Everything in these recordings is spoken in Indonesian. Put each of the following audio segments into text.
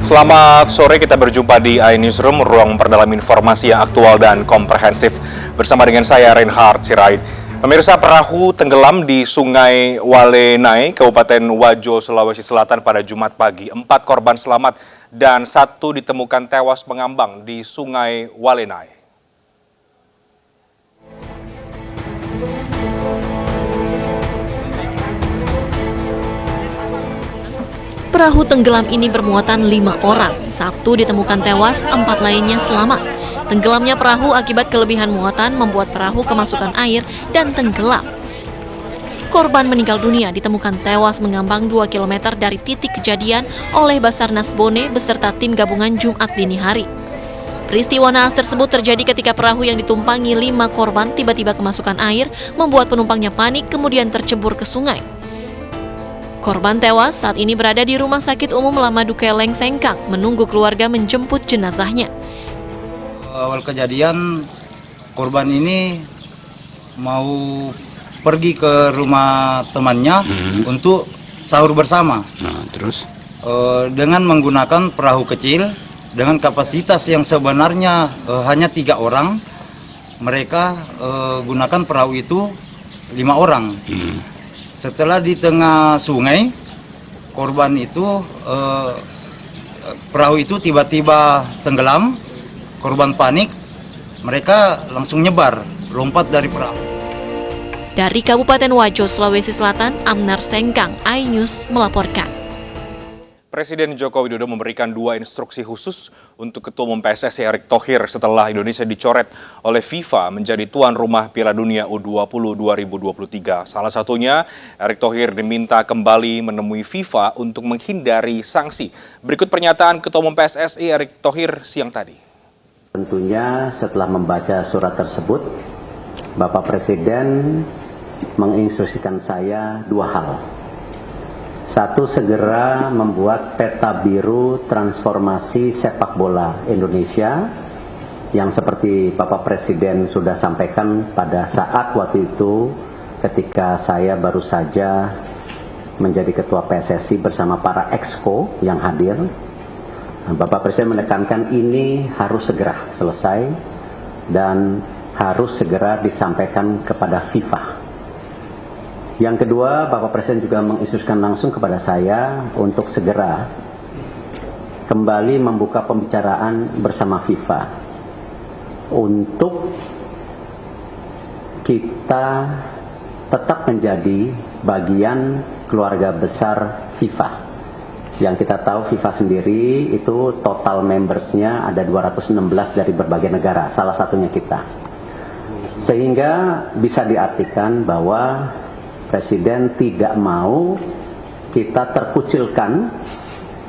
Selamat sore, kita berjumpa di iNewsroom, ruang perdalam informasi yang aktual dan komprehensif. Bersama dengan saya, Reinhard Sirait. Pemirsa, perahu tenggelam di Sungai Walenai, Kabupaten Wajo, Sulawesi Selatan pada Jumat pagi. 4 korban selamat dan 1 ditemukan tewas mengambang di Sungai Walenai. Perahu tenggelam ini bermuatan 5 orang, 1 ditemukan tewas, 4 lainnya selamat. Tenggelamnya perahu akibat kelebihan muatan membuat perahu kemasukan air dan tenggelam. Korban meninggal dunia ditemukan tewas mengambang 2 km dari titik kejadian oleh Basarnas Bone beserta tim gabungan Jumat dini hari. Peristiwa naas tersebut terjadi ketika perahu yang ditumpangi 5 korban tiba-tiba kemasukan air, membuat penumpangnya panik kemudian tercebur ke sungai. Korban tewas saat ini berada di Rumah Sakit Umum Lamadukeleng, Sengkang, menunggu keluarga menjemput jenazahnya. Awal kejadian, korban ini mau pergi ke rumah temannya untuk sahur bersama. Terus? Dengan menggunakan perahu kecil, dengan kapasitas yang sebenarnya hanya 3 orang, mereka gunakan perahu itu 5 orang. Setelah di tengah sungai, korban itu perahu itu tiba-tiba tenggelam, korban panik, mereka langsung nyebar, lompat dari perahu. Dari Kabupaten Wajo, Sulawesi Selatan, Amnar Sengkang, iNews melaporkan. Presiden Joko Widodo memberikan 2 instruksi khusus untuk Ketua Umum PSSI Erick Thohir setelah Indonesia dicoret oleh FIFA menjadi tuan rumah Piala Dunia U20 2023. Salah satunya, Erick Thohir diminta kembali menemui FIFA untuk menghindari sanksi. Berikut pernyataan Ketua Umum PSSI Erick Thohir siang tadi. Tentunya setelah membaca surat tersebut, Bapak Presiden menginstruksikan saya 2 hal. 1, segera membuat peta biru transformasi sepak bola Indonesia yang seperti Bapak Presiden sudah sampaikan pada saat waktu itu ketika saya baru saja menjadi Ketua PSSI bersama para exco yang hadir. Bapak Presiden menekankan ini harus segera selesai dan harus segera disampaikan kepada FIFA. Yang kedua, Bapak Presiden juga menginstruksikan langsung kepada saya untuk segera kembali membuka pembicaraan bersama FIFA untuk kita tetap menjadi bagian keluarga besar FIFA. Yang kita tahu FIFA sendiri itu total membersnya ada 216 dari berbagai negara, salah satunya kita. Sehingga bisa diartikan bahwa Presiden tidak mau kita terkucilkan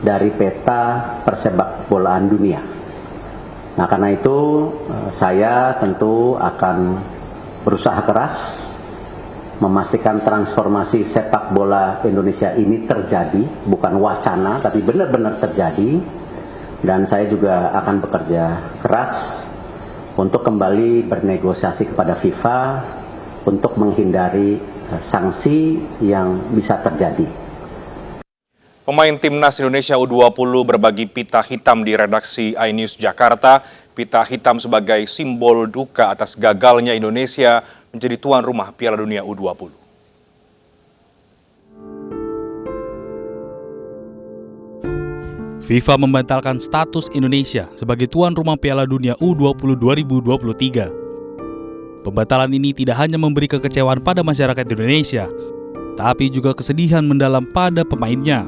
dari peta persepak bolaan dunia. Nah, karena itu saya tentu akan berusaha keras memastikan transformasi sepak bola Indonesia ini terjadi, bukan wacana, tapi benar-benar terjadi. Dan saya juga akan bekerja keras untuk kembali bernegosiasi kepada FIFA untuk menghindari sanksi yang bisa terjadi. Pemain Timnas Indonesia U20 berbagi pita hitam di redaksi iNews Jakarta. Pita hitam sebagai simbol duka atas gagalnya Indonesia menjadi tuan rumah Piala Dunia U20. FIFA membatalkan status Indonesia sebagai tuan rumah Piala Dunia U20 2023. Pembatalan ini tidak hanya memberi kekecewaan pada masyarakat Indonesia, tapi juga kesedihan mendalam pada pemainnya.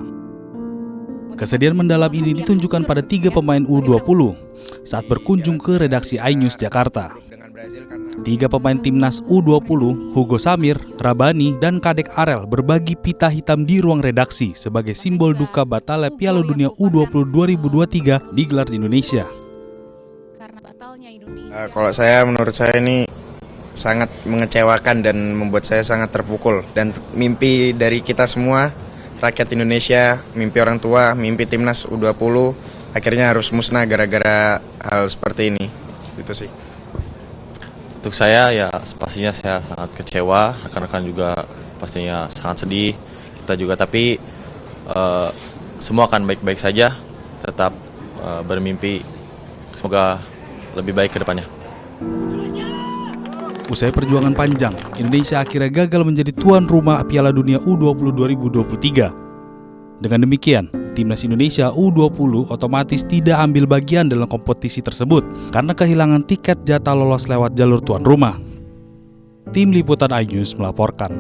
Kesedihan mendalam ini ditunjukkan pada 3 pemain U20 saat berkunjung ke redaksi iNews Jakarta. 3 pemain Timnas U20, Hugo Samir, Rabani, dan Kadek Arel berbagi pita hitam di ruang redaksi sebagai simbol duka batalnya Piala Dunia U20 2023 digelar di Indonesia. Kalau menurut saya ini sangat mengecewakan dan membuat saya sangat terpukul, dan mimpi dari kita semua rakyat Indonesia, mimpi orang tua, mimpi Timnas U20 akhirnya harus musnah gara-gara hal seperti ini. Itu sih. Untuk saya ya pastinya saya sangat kecewa, rekan-rekan juga pastinya sangat sedih, kita juga, tapi semua akan baik-baik saja. tetap bermimpi semoga lebih baik ke depannya. Usai perjuangan panjang, Indonesia akhirnya gagal menjadi tuan rumah Piala Dunia U20 2023. Dengan demikian, Timnas Indonesia U20 otomatis tidak ambil bagian dalam kompetisi tersebut karena kehilangan tiket jatah lolos lewat jalur tuan rumah. Tim Liputan iNews melaporkan.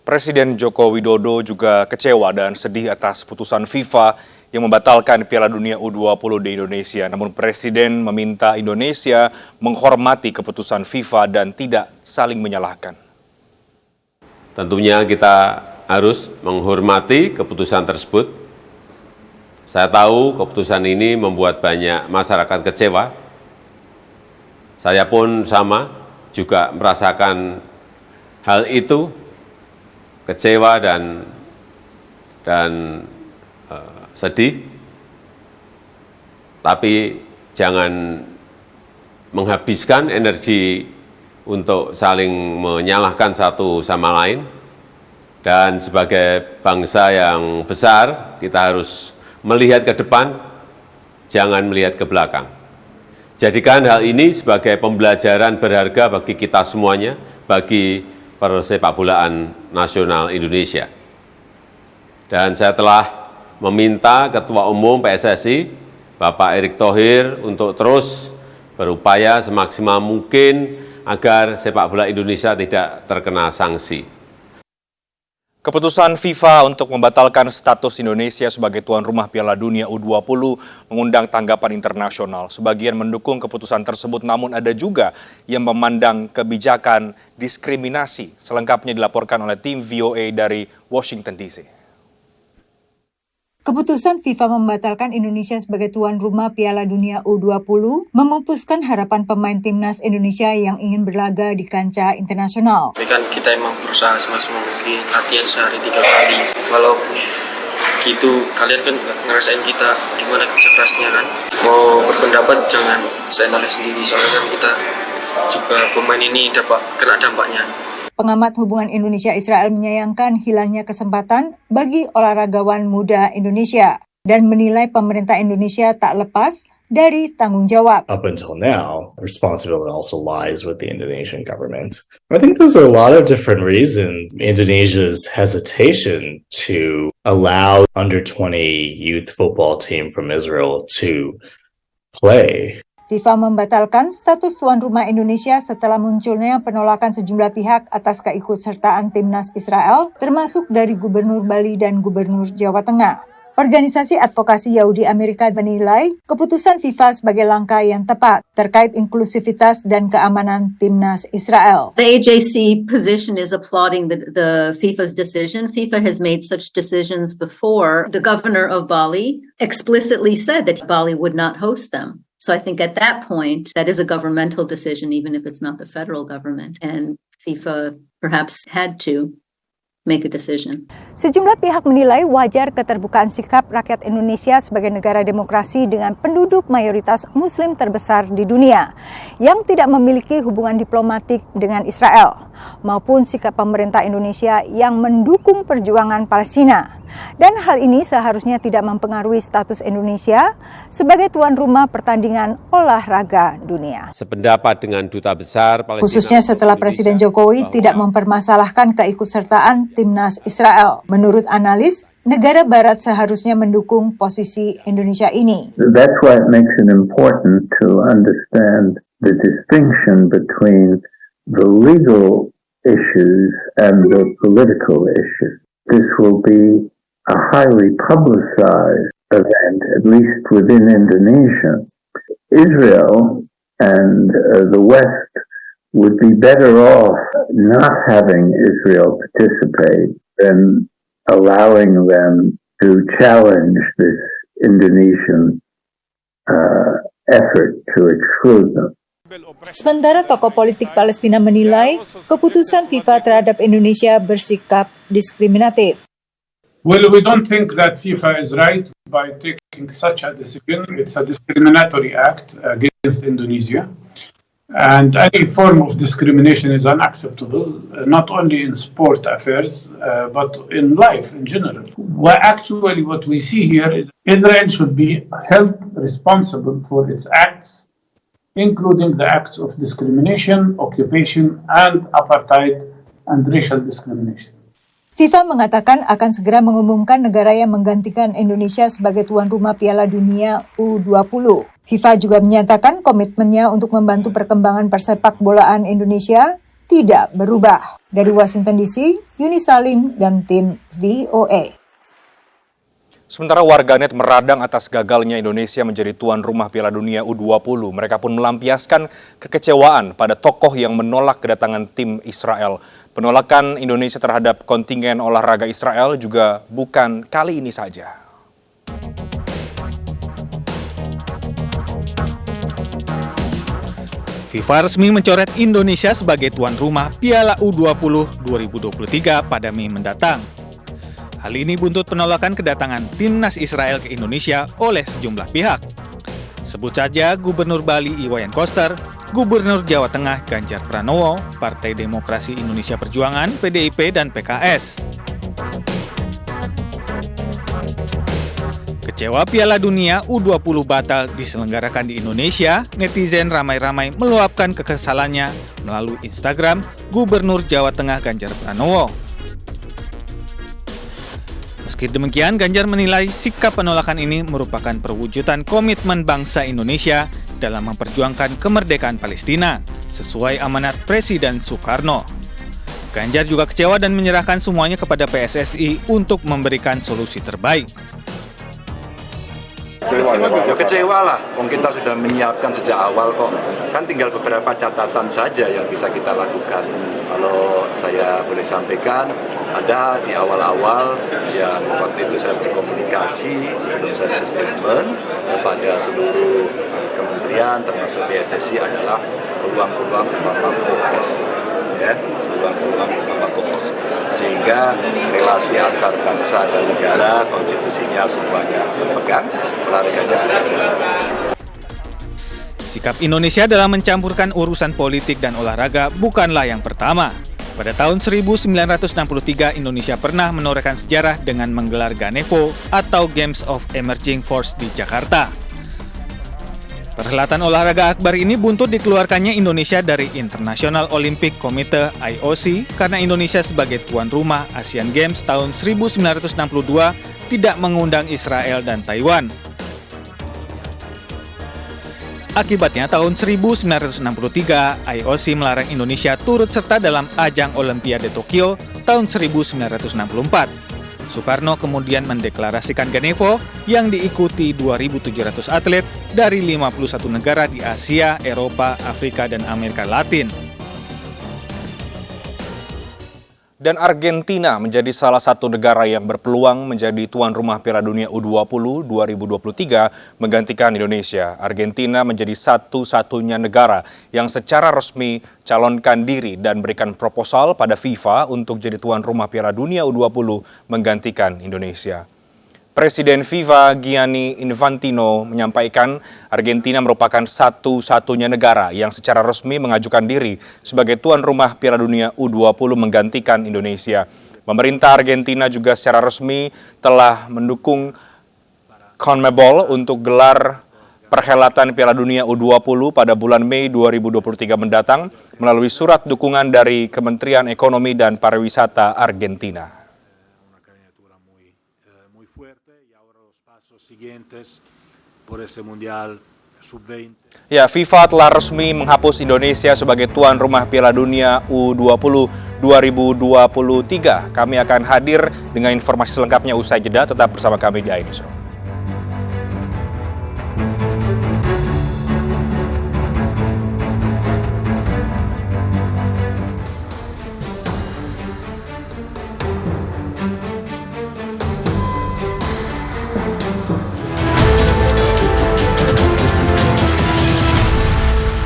Presiden Joko Widodo juga kecewa dan sedih atas putusan FIFA yang membatalkan Piala Dunia U20 di Indonesia. Namun Presiden meminta Indonesia menghormati keputusan FIFA dan tidak saling menyalahkan. Tentunya kita harus menghormati keputusan tersebut. Saya tahu keputusan ini membuat banyak masyarakat kecewa. Saya pun sama, juga merasakan hal itu, kecewa dan sedih. Tapi jangan menghabiskan energi untuk saling menyalahkan satu sama lain. Dan sebagai bangsa yang besar, kita harus melihat ke depan, jangan melihat ke belakang. Jadikan hal ini sebagai pembelajaran berharga bagi kita semuanya, bagi persepakbolaan nasional Indonesia. Dan saya telah meminta Ketua Umum PSSI, Bapak Erick Thohir, untuk terus berupaya semaksimal mungkin agar sepak bola Indonesia tidak terkena sanksi. Keputusan FIFA untuk membatalkan status Indonesia sebagai tuan rumah Piala Dunia U20 mengundang tanggapan internasional. Sebagian mendukung keputusan tersebut, namun ada juga yang memandang kebijakan diskriminasi. Selengkapnya dilaporkan oleh tim VOA dari Washington DC. Keputusan FIFA membatalkan Indonesia sebagai tuan rumah Piala Dunia U20 memupuskan harapan pemain timnas Indonesia yang ingin berlaga di kancah internasional. Kan kita emang berusaha semaksimal mungkin, latihan sehari 3 kali. Walaupun gitu, kalian kan ngerasain kita gimana kerja kerasnya kan. Mau berpendapat jangan seenaknya sendiri, soalnya kan kita juga pemain ini dapat kena dampaknya. Pengamat hubungan Indonesia-Israel menyayangkan hilangnya kesempatan bagi olahragawan muda Indonesia dan menilai pemerintah Indonesia tak lepas dari tanggung jawab. Up until now, the responsibility also lies with the Indonesian government. I think there's a lot of different reasons. Indonesia's hesitation to allow under-20 youth football team from Israel to play. FIFA membatalkan status tuan rumah Indonesia setelah munculnya penolakan sejumlah pihak atas keikutsertaan timnas Israel, termasuk dari Gubernur Bali dan Gubernur Jawa Tengah. Organisasi Advokasi Yahudi Amerika menilai keputusan FIFA sebagai langkah yang tepat terkait inklusivitas dan keamanan timnas Israel. The AJC position is applauding the FIFA's decision. FIFA has made such decisions before. The governor of Bali explicitly said that Bali would not host them. So I think at that point, that is a governmental decision, even if it's not the federal government. And FIFA perhaps had to make a decision. Sejumlah pihak menilai wajar keterbukaan sikap rakyat Indonesia sebagai negara demokrasi dengan penduduk mayoritas Muslim terbesar di dunia yang tidak memiliki hubungan diplomatik dengan Israel, maupun sikap pemerintah Indonesia yang mendukung perjuangan Palestina. Dan hal ini seharusnya tidak mempengaruhi status Indonesia sebagai tuan rumah pertandingan olahraga dunia. Sependapat dengan Duta Besar Palestina, khususnya setelah Presiden Jokowi tidak mempermasalahkan keikutsertaan timnas Israel. Menurut analis, negara barat seharusnya mendukung posisi Indonesia ini. That's why it makes it important to understand the distinction between the legal issues and the political issues. This will be a highly publicized event, at least within Indonesia. Israel and the West would be better off not having Israel participate than allowing them to challenge this Indonesian effort to exclude them. Sementara tokoh politik Palestina menilai keputusan FIFA terhadap Indonesia bersikap diskriminatif. Well, we don't think that FIFA is right by taking such a decision. It's a discriminatory act against Indonesia. And any form of discrimination is unacceptable, not only in sport affairs, but in life in general. What we see here is Israel should be held responsible for its acts, including the acts of discrimination, occupation, and apartheid and racial discrimination. FIFA mengatakan akan segera mengumumkan negara yang menggantikan Indonesia sebagai tuan rumah Piala Dunia U20. FIFA juga menyatakan komitmennya untuk membantu perkembangan persepak bolaan Indonesia tidak berubah. Dari Washington DC, Yuni Salim dan tim VOA. Sementara warganet meradang atas gagalnya Indonesia menjadi tuan rumah Piala Dunia U20. Mereka pun melampiaskan kekecewaan pada tokoh yang menolak kedatangan tim Israel. Penolakan Indonesia terhadap kontingen olahraga Israel juga bukan kali ini saja. FIFA resmi mencoret Indonesia sebagai tuan rumah Piala U20 2023 pada Mei mendatang. Hal ini buntut penolakan kedatangan timnas Israel ke Indonesia oleh sejumlah pihak. Sebut saja Gubernur Bali Iwayan Koster, Gubernur Jawa Tengah Ganjar Pranowo, Partai Demokrasi Indonesia Perjuangan (PDIP) dan PKS. Kecewa Piala Dunia U20 batal diselenggarakan di Indonesia, netizen ramai-ramai meluapkan kekesalannya melalui Instagram Gubernur Jawa Tengah Ganjar Pranowo. Meski demikian, Ganjar menilai sikap penolakan ini merupakan perwujudan komitmen bangsa Indonesia dalam memperjuangkan kemerdekaan Palestina sesuai amanat Presiden Soekarno. Ganjar juga kecewa dan menyerahkan semuanya kepada PSSI untuk memberikan solusi terbaik. Ya kecewa lah, kita sudah menyiapkan sejak awal kok. Kan tinggal beberapa catatan saja yang bisa kita lakukan. Kalau saya boleh sampaikan, ada di awal-awal yang waktu itu saya berkomunikasi sebelum saya berstatement kepada seluruh kementerian termasuk PSSI adalah peluang-peluang utama fokus, ya, peluang-peluang utama fokus. Sehingga relasi antar bangsa dan negara, konstitusinya semuanya terpegang, olahraganya bisa jalan. Sikap Indonesia dalam mencampurkan urusan politik dan olahraga bukanlah yang pertama. Pada tahun 1963, Indonesia pernah menorehkan sejarah dengan menggelar Ganevo atau Games of Emerging Force di Jakarta. Perhelatan olahraga akbar ini buntut dikeluarkannya Indonesia dari International Olympic Committee (IOC) karena Indonesia sebagai tuan rumah Asian Games tahun 1962 tidak mengundang Israel dan Taiwan. Akibatnya tahun 1963, IOC melarang Indonesia turut serta dalam ajang Olimpiade Tokyo tahun 1964. Soekarno kemudian mendeklarasikan Ganevo yang diikuti 2.700 atlet dari 51 negara di Asia, Eropa, Afrika, dan Amerika Latin. Dan Argentina menjadi salah satu negara yang berpeluang menjadi tuan rumah Piala Dunia U20 2023 menggantikan Indonesia. Argentina menjadi satu-satunya negara yang secara resmi calonkan diri dan berikan proposal pada FIFA untuk jadi tuan rumah Piala Dunia U20 menggantikan Indonesia. Presiden FIFA Gianni Infantino menyampaikan Argentina merupakan satu-satunya negara yang secara resmi mengajukan diri sebagai tuan rumah Piala Dunia U20 menggantikan Indonesia. Pemerintah Argentina juga secara resmi telah mendukung CONMEBOL untuk gelar perhelatan Piala Dunia U20 pada bulan Mei 2023 mendatang melalui surat dukungan dari Kementerian Ekonomi dan Pariwisata Argentina. Ya, FIFA telah resmi menghapus Indonesia sebagai tuan rumah Piala Dunia U20 2023. Kami akan hadir dengan informasi selengkapnya usai jeda. Tetap bersama kami di iNewsroom.